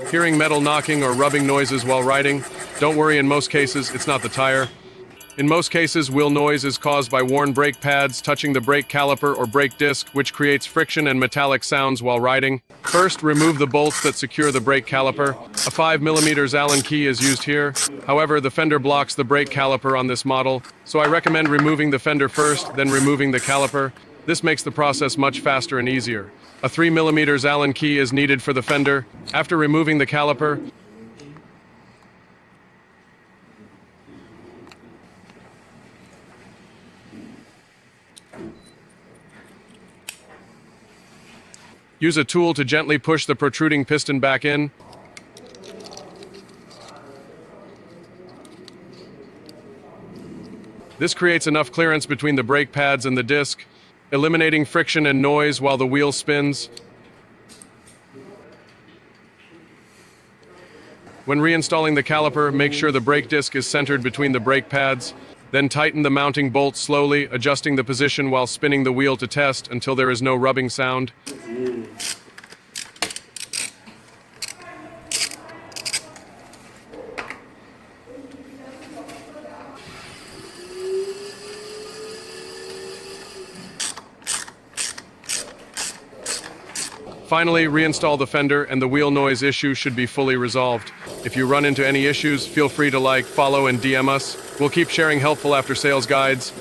Hearing metal knocking or rubbing noises while riding? Don't worry, in most cases, it's not the tire. In most cases, wheel noise is caused by worn brake pads touching the brake caliper or brake disc, which creates friction and metallic sounds while riding. First, remove the bolts that secure the brake caliper. A 5mm Allen key is used here. However, the fender blocks the brake caliper on this model, so I recommend removing the fender first, then removing the caliper. This makes the process much faster and easier. A 3mm Allen key is needed for the fender. After removing the caliper, use a tool to gently push the protruding piston back in. This creates enough clearance between the brake pads and the disc, eliminating friction and noise while the wheel spins. When reinstalling the caliper, make sure the brake disc is centered between the brake pads. Then tighten the mounting bolt slowly, adjusting the position while spinning the wheel to test until there is no rubbing sound. Finally, reinstall the fender and the wheel noise issue should be fully resolved. If you run into any issues, feel free to follow and DM us. We'll keep sharing helpful after-sales guides.